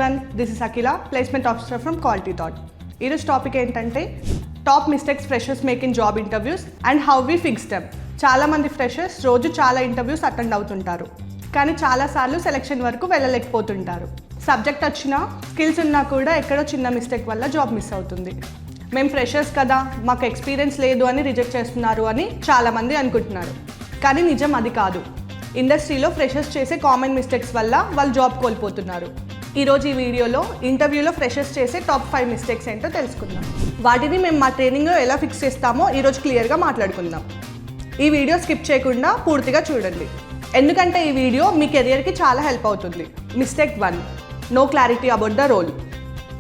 everyone, this is Akila, placement officer from Quality Thought. ఈరోజు topic ఏంటంటే top mistakes freshers make in job interviews and how we fix them. చాలామంది freshers రోజు చాలా interviews attend అవుతుంటారు, కానీ చాలాసార్లు selection వరకు వెళ్ళలేకపోతుంటారు. సబ్జెక్ట్ వచ్చినా స్కిల్స్ ఉన్నా కూడా ఎక్కడో చిన్న మిస్టేక్ వల్ల జాబ్ మిస్ అవుతుంది. మేము ఫ్రెషర్స్ కదా, మాకు ఎక్స్పీరియన్స్ లేదు అని రిజెక్ట్ చేస్తున్నారు అని చాలామంది అనుకుంటున్నారు, కానీ నిజం అది కాదు. ఇండస్ట్రీలో ఫ్రెషర్స్ చేసే కామన్ మిస్టేక్స్ వల్ల వాళ్ళు జాబ్ కోల్పోతున్నారు. ఈరోజు ఈ వీడియోలో ఇంటర్వ్యూలో ఫ్రెషర్స్ చేసే టాప్ 5 మిస్టేక్స్ ఏంటో తెలుసుకుందాం. వాటిని మేము మా ట్రైనింగ్లో ఎలా ఫిక్స్ చేస్తామో ఈరోజు క్లియర్గా మాట్లాడుకుందాం. ఈ వీడియో స్కిప్ చేయకుండా పూర్తిగా చూడండి, ఎందుకంటే ఈ వీడియో మీ కెరియర్కి చాలా హెల్ప్ అవుతుంది. Mistake 1, no clarity about the role.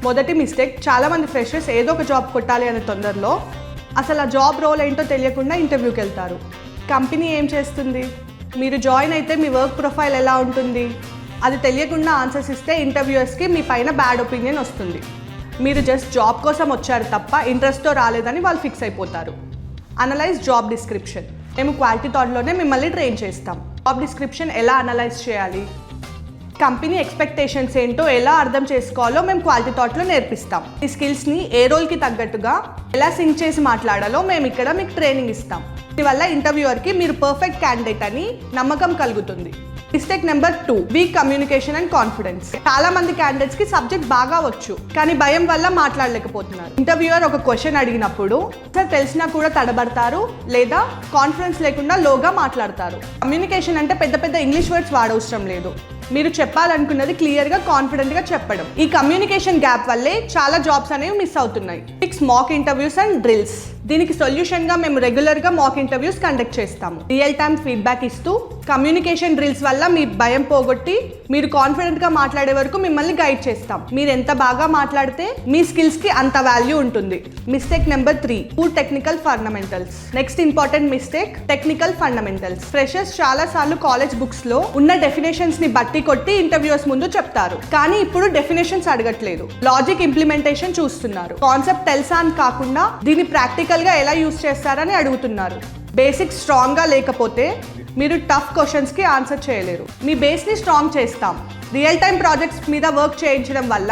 మొదటి మిస్టేక్, చాలామంది ఫ్రెషర్స్ ఏదో ఒక జాబ్ కొట్టాలి అనే తొందరలో అసలు ఆ జాబ్ రోల్ ఏంటో తెలియకుండా ఇంటర్వ్యూకి వెళ్తారు. కంపెనీ ఏం చేస్తుంది, మీరు జాయిన్ అయితే మీ వర్క్ ప్రొఫైల్ ఎలా ఉంటుంది, అది తెలియకుండా ఆన్సర్స్ ఇస్తే ఇంటర్వ్యూయర్స్కి మీ పైన బ్యాడ్ ఒపీనియన్ వస్తుంది. మీరు జస్ట్ జాబ్ కోసం వచ్చారు తప్ప ఇంట్రెస్ట్తో రాలేదని వాళ్ళు ఫిక్స్ అయిపోతారు. Analyse job description. మేము క్వాలిటీ థాట్లోనే మిమ్మల్ని ట్రైన్ చేస్తాం. జాబ్ డిస్క్రిప్షన్ ఎలా అనలైజ్ చేయాలి, కంపెనీ ఎక్స్పెక్టేషన్స్ ఏంటో ఎలా అర్థం చేసుకోవాలో మేము క్వాలిటీ థాట్లో నేర్పిస్తాం. ఈ స్కిల్స్ని ఏ రోల్కి తగ్గట్టుగా ఎలా సింక్ చేసి మాట్లాడాలో మేము ఇక్కడ మీకు ట్రైనింగ్ ఇస్తాం. దీనివల్ల ఇంటర్వ్యూవర్కి మీరు పర్ఫెక్ట్ క్యాండిడేట్ అని నమ్మకం కలుగుతుంది. Mistake number 2, week communication and confidence. చాలా మంది క్యాండిడేట్స్ కి సబ్జెక్ట్ బాగా వచ్చు, కానీ భయం వల్ల మాట్లాడలేకపోతున్నారు. ఇంటర్వ్యూయర్ ఒక క్వశ్చన్ అడిగినప్పుడు తెలిసినా కూడా తడబడతారు లేదా కాన్ఫిడెన్స్ లేకుండా లోగా మాట్లాడతారు. కమ్యూనికేషన్ అంటే పెద్ద పెద్ద ఇంగ్లీష్ వర్డ్స్ వాడవసరం లేదు, మీరు చెప్పాలనుకున్నది క్లియర్గా కాన్ఫిడెంట్గా చెప్పడం. ఈ కమ్యూనికేషన్ గ్యాప్ వల్లే చాలా జాబ్స్ అనేవి మిస్ అవుతున్నాయి. Fix mock interviews and drills. దీనికి సొల్యూషన్గా మేము రెగ్యులర్గా మాక్ ఇంటర్వ్యూస్ కండక్ట్ చేస్తాము. రియల్ టైమ్ ఫీడ్బ్యాక్ ఇస్తూ కమ్యూనికేషన్ డ్రిల్స్ వల్ల మీ భయం పోగొట్టి మీరు కాన్ఫిడెంట్గా మాట్లాడే వరకు మిమ్మల్ని గైడ్ చేస్తాం. మీరు ఎంత బాగా మాట్లాడితే మీ స్కిల్స్కి అంత వాల్యూ ఉంటుంది. Mistake number 3, poor technical fundamentals. Next important mistake, technical fundamentals. Freshers చాలా సార్లు కాలేజ్ బుక్స్ లో ఉన్న డెఫినేషన్స్ ని బట్టి కొట్టి ఇంటర్వ్యూస్ ముందు చెప్తారు, కానీ ఇప్పుడు డెఫినేషన్స్ అడగట్లేదు, లాజిక్ ఇంప్లిమెంటేషన్ చూస్తున్నారు. కాన్సెప్ట్ తెలుసా అని కాకుండా దీన్ని ప్రాక్టికల్ గా ఎలా యూస్ చేస్తారని అడుగుతున్నారు. బేసిక్స్ స్ట్రాంగ్ గా లేకపోతే మీరు టఫ్ క్వశ్చన్స్ కి ఆన్సర్ చేయలేరు. మీ బేస్ ని స్ట్రాంగ్ చేస్తాం. రియల్ టైమ్ ప్రాజెక్ట్స్ మీద వర్క్ చేయించడం వల్ల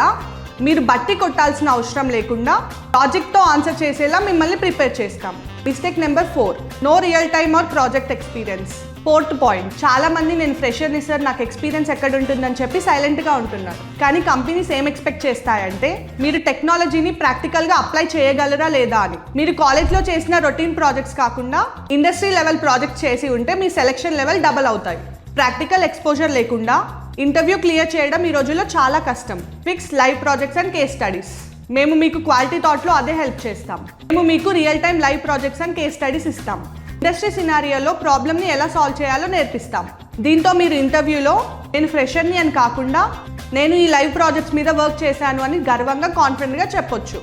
మీరు బట్టి కొట్టాల్సిన అవసరం లేకుండా ప్రాజెక్ట్ తో ఆన్సర్ చేసేలా మిమ్మల్ని ప్రిపేర్ చేస్తాం. Mistake number 4, no real time or project experience. 4th point, చాలా మంది నేను ఫ్రెషర్ని సార్, నాకు ఎక్స్పీరియన్స్ ఎక్కడ ఉంటుందని చెప్పి సైలెంట్గా ఉంటున్నారు. కానీ కంపెనీస్ ఏం ఎక్స్పెక్ట్ చేస్తాయంటే మీరు టెక్నాలజీని ప్రాక్టికల్గా అప్లై చేయగలరా లేదా అని. మీరు కాలేజ్లో చేసిన రొటీన్ ప్రాజెక్ట్స్ కాకుండా ఇండస్ట్రీ లెవెల్ ప్రాజెక్ట్స్ చేసి ఉంటే మీ సెలెక్షన్ లెవెల్ డబల్ అవుతాయి. ప్రాక్టికల్ ఎక్స్పోజర్ లేకుండా ఇంటర్వ్యూ క్లియర్ చేయడం ఈ రోజుల్లో చాలా కష్టం. Fix live projects and case studies. మేము మీకు క్వాలిటీ థాట్లో అదే హెల్ప్ చేస్తాం. మేము మీకు real time live projects and case studies ఇస్తాం. ఇండస్ట్రీ సినారియోలో ప్రాబ్లమ్ని ఎలా సాల్వ్ చేయాలో నేర్పిస్తాం. దీంతో మీరు ఇంటర్వ్యూలో నేను ఫ్రెషర్ని అని కాకుండా నేను ఈ లైవ్ ప్రాజెక్ట్స్ మీద వర్క్ చేశాను అని గర్వంగా కాన్ఫిడెంట్గా చెప్పొచ్చు.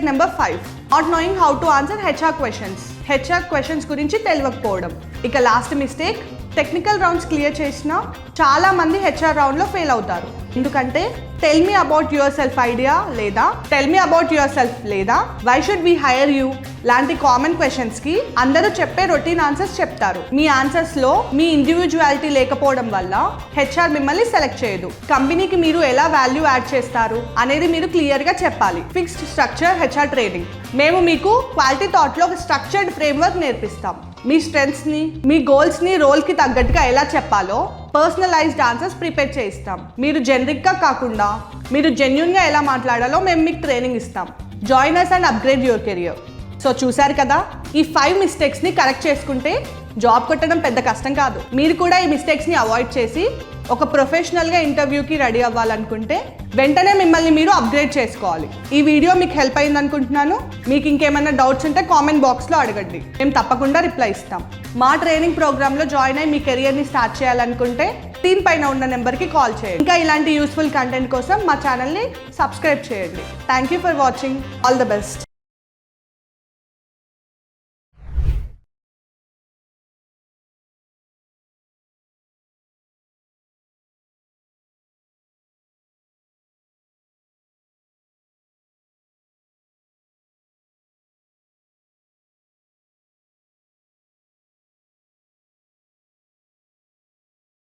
Number 5, not knowing how to answer HR questions. HR questions గురించి తెలియకపోవడం. ఇక last mistake, technical rounds clear చేసిన చాలా మంది హెచ్ఆర్ రౌండ్లో ఫెయిల్ అవుతారు. ఎందుకంటే tell me about yourself idea లేదా tell me about yourself లేదా why should we hire you లాంటి కామన్ క్వశ్చన్స్కి అందరూ చెప్పే రొటీన్ ఆన్సర్స్ చెప్తారు. మీ ఆన్సర్స్లో మీ ఇండివిజువాలిటీ లేకపోవడం వల్ల హెచ్ఆర్ మిమ్మల్ని సెలెక్ట్ చేయదు. కంపెనీకి మీరు ఎలా వాల్యూ యాడ్ చేస్తారు అనేది మీరు క్లియర్గా చెప్పాలి. Fixed structure HR training. మేము మీకు క్వాలిటీ థాట్లో ఒక స్ట్రక్చర్డ్ ఫ్రేమ్వర్క్ నేర్పిస్తాం. మీ స్ట్రెంగ్స్ని, మీ గోల్స్ని రోల్కి తగ్గట్టుగా ఎలా చెప్పాలో పర్సనలైజ్డ్ ఆన్సర్స్ ప్రిపేర్ చేయిస్తాం. మీరు జెనరిక్గా కాకుండా మీరు జెన్యూన్గా ఎలా మాట్లాడాలో మేము మీకు ట్రైనింగ్ ఇస్తాం. Joiners and upgrade your career. So చూసారు కదా, ఈ 5 మిస్టేక్స్ని కరెక్ట్ చేసుకుంటే జాబ్ కొట్టడం పెద్ద కష్టం కాదు. మీరు కూడా ఈ మిస్టేక్స్ని అవాయిడ్ చేసి ఒక ప్రొఫెషనల్గా ఇంటర్వ్యూకి రెడీ అవ్వాలనుకుంటే వెంటనే మిమ్మల్ని మీరు అప్గ్రేడ్ చేసుకోవాలి. ఈ వీడియో మీకు హెల్ప్ అయింది అనుకుంటున్నాను. మీకు ఇంకేమైనా డౌట్స్ ఉంటే కామెంట్ బాక్స్లో అడగండి, మేము తప్పకుండా రిప్లై ఇస్తాం. మా ట్రైనింగ్ ప్రోగ్రాంలో జాయిన్ అయ్యి మీ కెరియర్ని స్టార్ట్ చేయాలనుకుంటే స్క్రీన్ పైన ఉన్న నెంబర్కి కాల్ చేయండి. ఇంకా ఇలాంటి యూస్ఫుల్ కంటెంట్ కోసం మా ఛానల్ని సబ్స్క్రైబ్ చేయండి. Thank you for watching. All the best.